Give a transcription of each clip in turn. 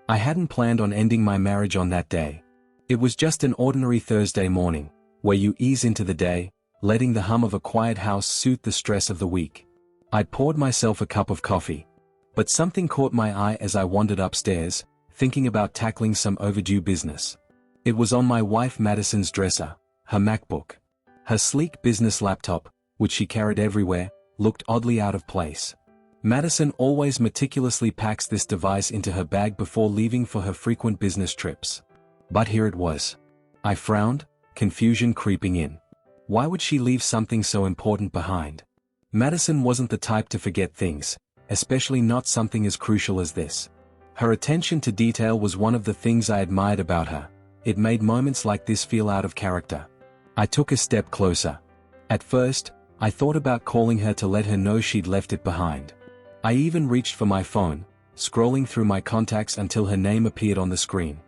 I hadn't planned on ending my marriage on that day. It was just an ordinary Thursday morning, where you ease into the day, letting the hum of a quiet house soothe the stress of the week. I'd poured myself a cup of coffee. But something caught my eye as I wandered upstairs, thinking about tackling some overdue business. It was on my wife Madison's dresser, her MacBook. Her sleek business laptop, which she carried everywhere, looked oddly out of place. Madison always meticulously packs this device into her bag before leaving for her frequent business trips. But here it was. I frowned, confusion creeping in. Why would she leave something so important behind? Madison wasn't the type to forget things, especially not something as crucial as this. Her attention to detail was one of the things I admired about her. It made moments like this feel out of character. I took a step closer. At first, I thought about calling her to let her know she'd left it behind. I even reached for my phone, scrolling through my contacts until her name appeared on the screen.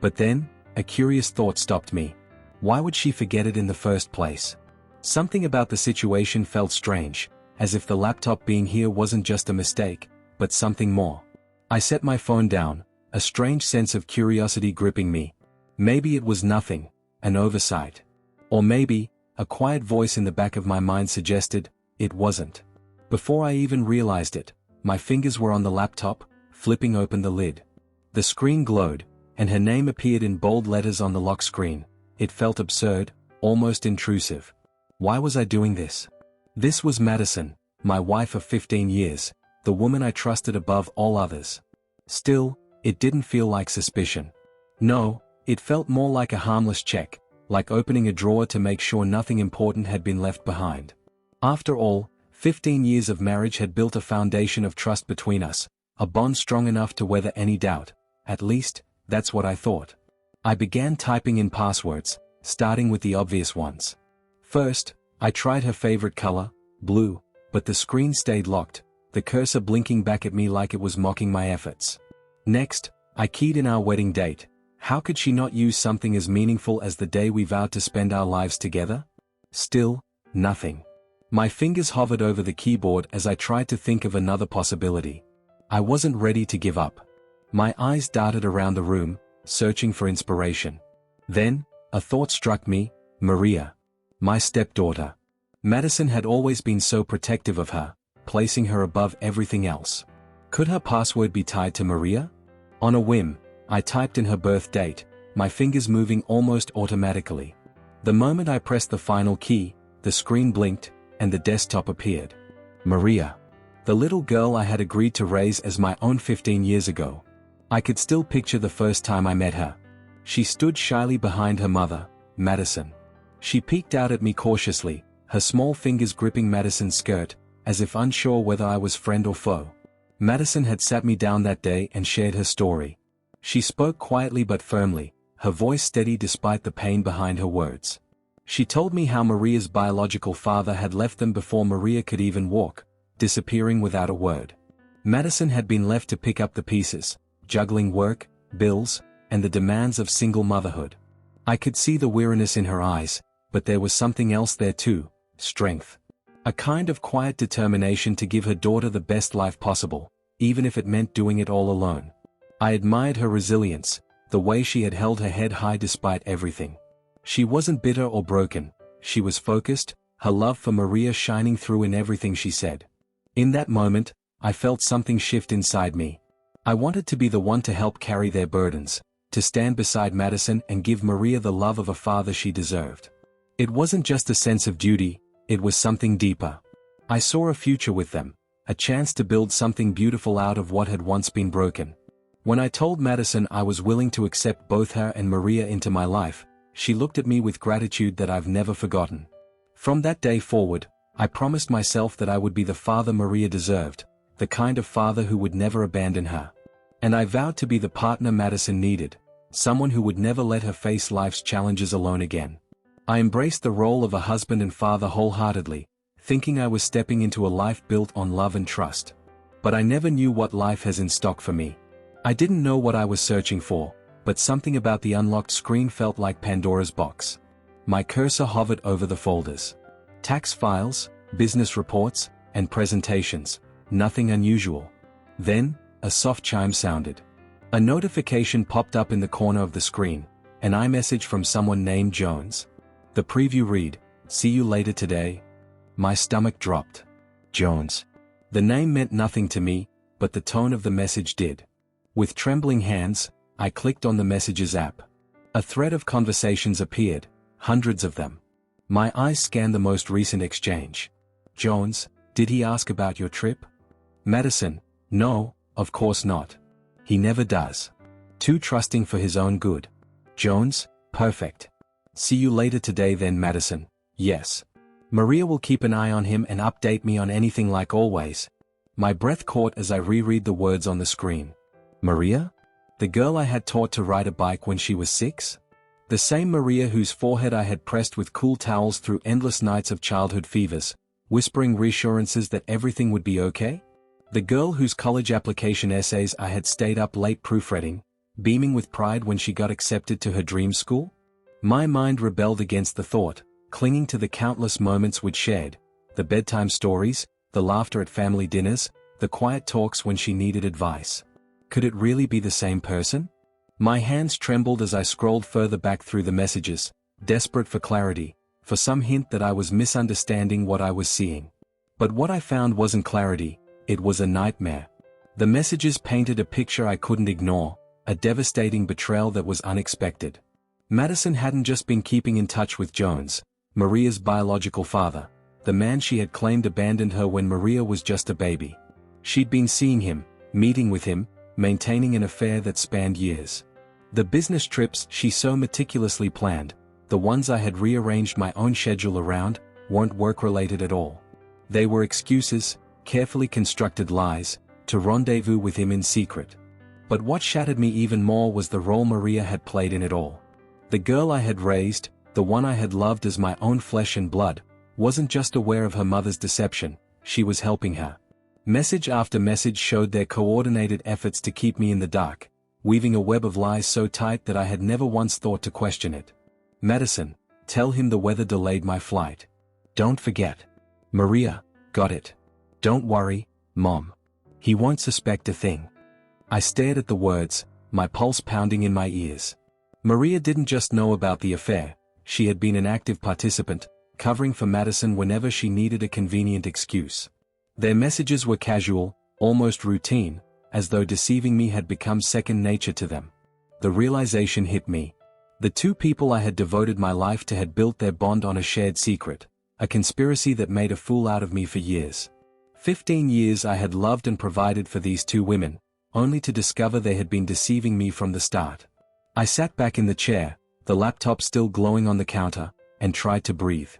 But then, a curious thought stopped me. Why would she forget it in the first place? Something about the situation felt strange, as if the laptop being here wasn't just a mistake, but something more. I set my phone down, a strange sense of curiosity gripping me. Maybe it was nothing, an oversight. Or maybe, a quiet voice in the back of my mind suggested, it wasn't. Before I even realized it, my fingers were on the laptop, flipping open the lid. The screen glowed, and her name appeared in bold letters on the lock screen. It felt absurd, almost intrusive. Why was I doing this? This was Madison, my wife of 15 years, the woman I trusted above all others. Still, it didn't feel like suspicion. No, it felt more like a harmless check, like opening a drawer to make sure nothing important had been left behind. After all, 15 years of marriage had built a foundation of trust between us, a bond strong enough to weather any doubt. At least, that's what I thought. I began typing in passwords, starting with the obvious ones. First, I tried her favorite color, blue, but the screen stayed locked, the cursor blinking back at me like it was mocking my efforts. Next, I keyed in our wedding date. How could she not use something as meaningful as the day we vowed to spend our lives together? Still, nothing. My fingers hovered over the keyboard as I tried to think of another possibility. I wasn't ready to give up. My eyes darted around the room, searching for inspiration. Then, a thought struck me, Maria. My stepdaughter. Madison had always been so protective of her, placing her above everything else. Could her password be tied to Maria? On a whim, I typed in her birth date, my fingers moving almost automatically. The moment I pressed the final key, the screen blinked, and the desktop appeared. Maria. The little girl I had agreed to raise as my own 15 years ago. I could still picture the first time I met her. She stood shyly behind her mother, Madison. She peeked out at me cautiously, her small fingers gripping Madison's skirt, as if unsure whether I was friend or foe. Madison had sat me down that day and shared her story. She spoke quietly but firmly, her voice steady despite the pain behind her words. She told me how Maria's biological father had left them before Maria could even walk, disappearing without a word. Madison had been left to pick up the pieces, juggling work, bills, and the demands of single motherhood. I could see the weariness in her eyes, but there was something else there too, strength. A kind of quiet determination to give her daughter the best life possible, even if it meant doing it all alone. I admired her resilience, the way she had held her head high despite everything. She wasn't bitter or broken, she was focused, her love for Maria shining through in everything she said. In that moment, I felt something shift inside me. I wanted to be the one to help carry their burdens, to stand beside Madison and give Maria the love of a father she deserved. It wasn't just a sense of duty, it was something deeper. I saw a future with them, a chance to build something beautiful out of what had once been broken. When I told Madison I was willing to accept both her and Maria into my life, she looked at me with gratitude that I've never forgotten. From that day forward, I promised myself that I would be the father Maria deserved, the kind of father who would never abandon her. And I vowed to be the partner Madison needed, someone who would never let her face life's challenges alone again. I embraced the role of a husband and father wholeheartedly, thinking I was stepping into a life built on love and trust. But I never knew what life has in stock for me. I didn't know what I was searching for, but something about the unlocked screen felt like Pandora's box. My cursor hovered over the folders. Tax files, business reports, and presentations, nothing unusual. Then, a soft chime sounded. A notification popped up in the corner of the screen, an iMessage from someone named Jones. The preview read, "See you later today." My stomach dropped. Jones. The name meant nothing to me, but the tone of the message did. With trembling hands, I clicked on the Messages app. A thread of conversations appeared, hundreds of them. My eyes scanned the most recent exchange. Jones, did he ask about your trip? Madison, no, of course not. He never does. Too trusting for his own good. Jones, perfect. See you later today then, Madison. Yes. Maria will keep an eye on him and update me on anything like always. My breath caught as I reread the words on the screen. Maria? The girl I had taught to ride a bike when she was 6? The same Maria whose forehead I had pressed with cool towels through endless nights of childhood fevers, whispering reassurances that everything would be okay? The girl whose college application essays I had stayed up late proofreading, beaming with pride when she got accepted to her dream school? My mind rebelled against the thought, clinging to the countless moments we'd shared, the bedtime stories, the laughter at family dinners, the quiet talks when she needed advice. Could it really be the same person? My hands trembled as I scrolled further back through the messages, desperate for clarity, for some hint that I was misunderstanding what I was seeing. But what I found wasn't clarity, it was a nightmare. The messages painted a picture I couldn't ignore, a devastating betrayal that was unexpected. Madison hadn't just been keeping in touch with Jones, Maria's biological father, the man she had claimed abandoned her when Maria was just a baby. She'd been seeing him, meeting with him, maintaining an affair that spanned years. The business trips she so meticulously planned, the ones I had rearranged my own schedule around, weren't work-related at all. They were excuses, carefully constructed lies, to rendezvous with him in secret. But what shattered me even more was the role Maria had played in it all. The girl I had raised, the one I had loved as my own flesh and blood, wasn't just aware of her mother's deception, she was helping her. Message after message showed their coordinated efforts to keep me in the dark, weaving a web of lies so tight that I had never once thought to question it. Madison, tell him the weather delayed my flight. Don't forget. Maria, got it. Don't worry, Mom. He won't suspect a thing. I stared at the words, my pulse pounding in my ears. Maria didn't just know about the affair, she had been an active participant, covering for Madison whenever she needed a convenient excuse. Their messages were casual, almost routine, as though deceiving me had become second nature to them. The realization hit me. The two people I had devoted my life to had built their bond on a shared secret, a conspiracy that made a fool out of me for years. 15 years I had loved and provided for these two women, only to discover they had been deceiving me from the start. I sat back in the chair, the laptop still glowing on the counter, and tried to breathe.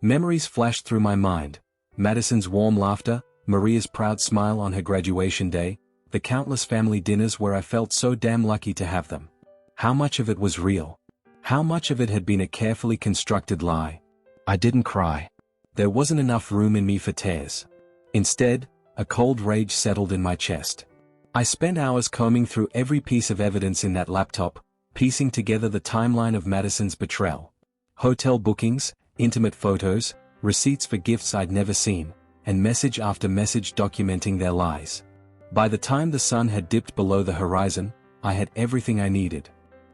Memories flashed through my mind. Madison's warm laughter, Maria's proud smile on her graduation day, the countless family dinners where I felt so damn lucky to have them. How much of it was real? How much of it had been a carefully constructed lie? I didn't cry. There wasn't enough room in me for tears. Instead, a cold rage settled in my chest. I spent hours combing through every piece of evidence in that laptop, piecing together the timeline of Madison's betrayal. Hotel bookings, intimate photos, receipts for gifts I'd never seen, and message after message documenting their lies. By the time the sun had dipped below the horizon, I had everything I needed.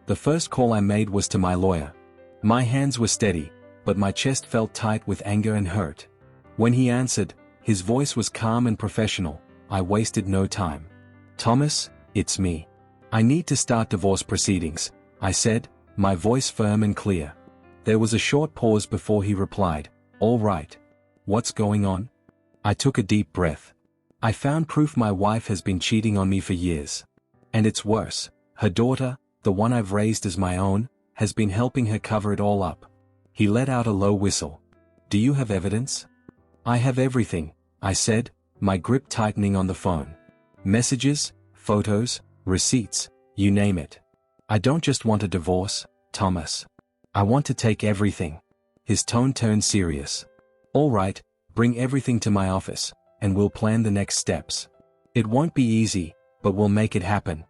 The first call I made was to my lawyer. My hands were steady, but my chest felt tight with anger and hurt. When he answered, his voice was calm and professional. I wasted no time. Thomas, it's me. I need to start divorce proceedings, I said, my voice firm and clear. There was a short pause before he replied, all right. What's going on? I took a deep breath. I found proof my wife has been cheating on me for years. And it's worse, her daughter, the one I've raised as my own, has been helping her cover it all up. He let out a low whistle. Do you have evidence? I have everything, I said, my grip tightening on the phone. Messages, photos, receipts, you name it. I don't just want a divorce, Thomas. I want to take everything. His tone turned serious. All right, bring everything to my office, and we'll plan the next steps. It won't be easy, but we'll make it happen.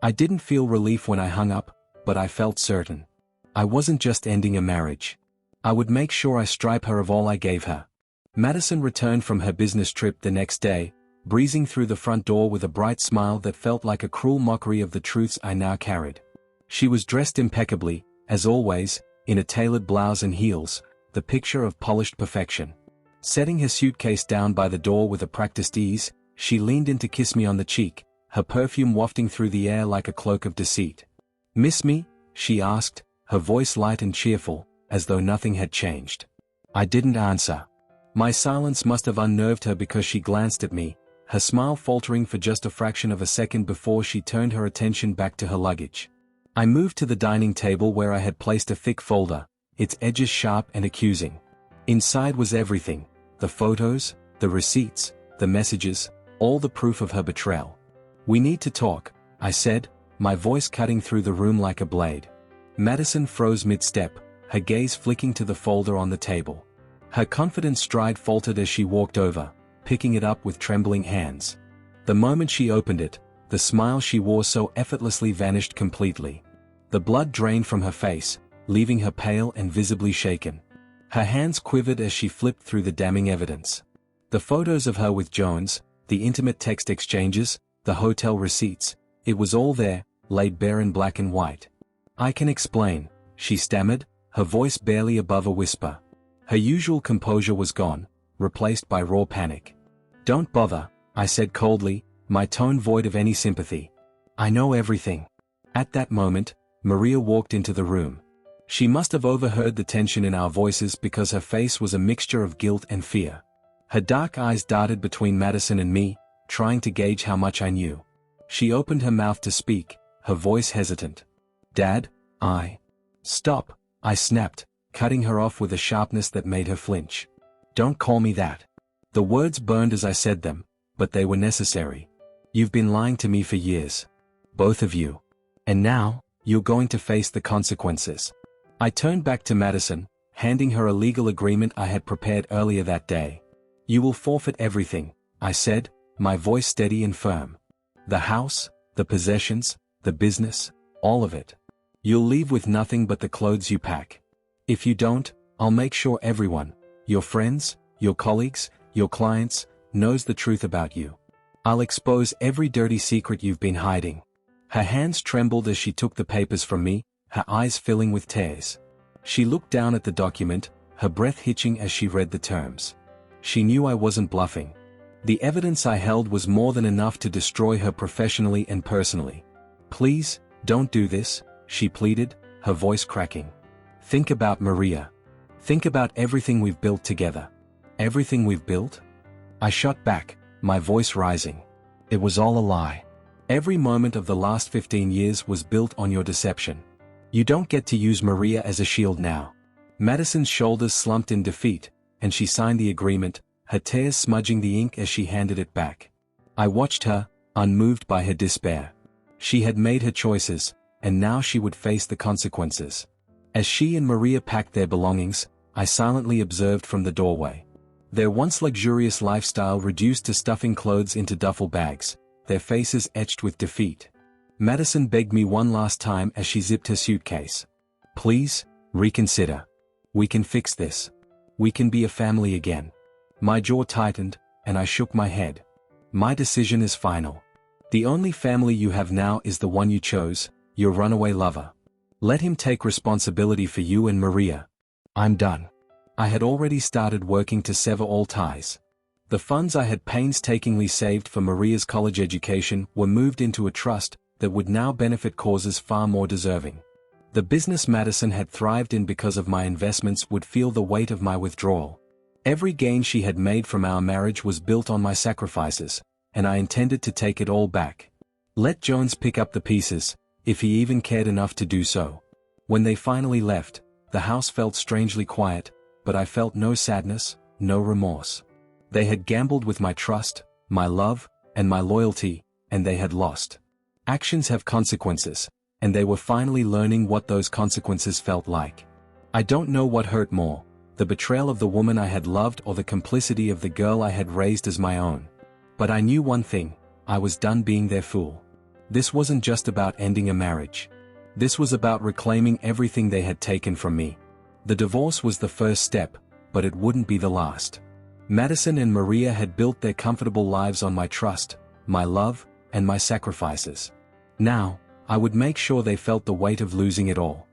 I didn't feel relief when I hung up, but I felt certain. I wasn't just ending a marriage. I would make sure I stripped her of all I gave her. Madison returned from her business trip the next day, breezing through the front door with a bright smile that felt like a cruel mockery of the truths I now carried. She was dressed impeccably, as always, in a tailored blouse and heels, the picture of polished perfection. Setting her suitcase down by the door with a practiced ease, she leaned in to kiss me on the cheek, her perfume wafting through the air like a cloak of deceit. "Miss me?" she asked, her voice light and cheerful, as though nothing had changed. I didn't answer. My silence must have unnerved her because she glanced at me, her smile faltering for just a fraction of a second before she turned her attention back to her luggage. I moved to the dining table where I had placed a thick folder, its edges sharp and accusing. Inside was everything: the photos, the receipts, the messages, all the proof of her betrayal. "We need to talk," I said, my voice cutting through the room like a blade. Madison froze mid-step, her gaze flicking to the folder on the table. Her confident stride faltered as she walked over, picking it up with trembling hands. The moment she opened it, the smile she wore so effortlessly vanished completely. The blood drained from her face, leaving her pale and visibly shaken. Her hands quivered as she flipped through the damning evidence. The photos of her with Jones, the intimate text exchanges, the hotel receipts, it was all there, laid bare in black and white. "I can explain," she stammered, her voice barely above a whisper. Her usual composure was gone, replaced by raw panic. "Don't bother," I said coldly, my tone void of any sympathy. "I know everything." At that moment, Maria walked into the room. She must have overheard the tension in our voices because her face was a mixture of guilt and fear. Her dark eyes darted between Madison and me, trying to gauge how much I knew. She opened her mouth to speak, her voice hesitant. "Dad, Stop," I snapped, cutting her off with a sharpness that made her flinch. "Don't call me that." The words burned as I said them, but they were necessary. "You've been lying to me for years. Both of you. And now, you're going to face the consequences." I turned back to Madison, handing her a legal agreement I had prepared earlier that day. "You will forfeit everything," I said, my voice steady and firm. "The house, the possessions, the business, all of it. You'll leave with nothing but the clothes you pack. If you don't, I'll make sure everyone, your friends, your colleagues, your clients, knows the truth about you. I'll expose every dirty secret you've been hiding." Her hands trembled as she took the papers from me, her eyes filling with tears. She looked down at the document, her breath hitching as she read the terms. She knew I wasn't bluffing. The evidence I held was more than enough to destroy her professionally and personally. "Please, don't do this," she pleaded, her voice cracking. "Think about Maria. Think about everything we've built together." "Everything we've built?" I shot back, my voice rising. "It was all a lie. Every moment of the last 15 years was built on your deception. You don't get to use Maria as a shield now." Madison's shoulders slumped in defeat, and she signed the agreement, her tears smudging the ink as she handed it back. I watched her, unmoved by her despair. She had made her choices, and now she would face the consequences. As she and Maria packed their belongings, I silently observed from the doorway. Their once luxurious lifestyle reduced to stuffing clothes into duffel bags, their faces etched with defeat. Madison begged me one last time as she zipped her suitcase. "Please, reconsider. We can fix this. We can be a family again." My jaw tightened, and I shook my head. "My decision is final. The only family you have now is the one you chose, your runaway lover. Let him take responsibility for you and Maria. I'm done." I had already started working to sever all ties. The funds I had painstakingly saved for Maria's college education were moved into a trust that would now benefit causes far more deserving. The business Madison had thrived in because of my investments would feel the weight of my withdrawal. Every gain she had made from our marriage was built on my sacrifices, and I intended to take it all back. Let Jones pick up the pieces, if he even cared enough to do so. When they finally left, the house felt strangely quiet, but I felt no sadness, no remorse. They had gambled with my trust, my love, and my loyalty, and they had lost. Actions have consequences, and they were finally learning what those consequences felt like. I don't know what hurt more, the betrayal of the woman I had loved or the complicity of the girl I had raised as my own. But I knew one thing: I was done being their fool. This wasn't just about ending a marriage. This was about reclaiming everything they had taken from me. The divorce was the first step, but it wouldn't be the last. Madison and Maria had built their comfortable lives on my trust, my love, and my sacrifices. Now, I would make sure they felt the weight of losing it all.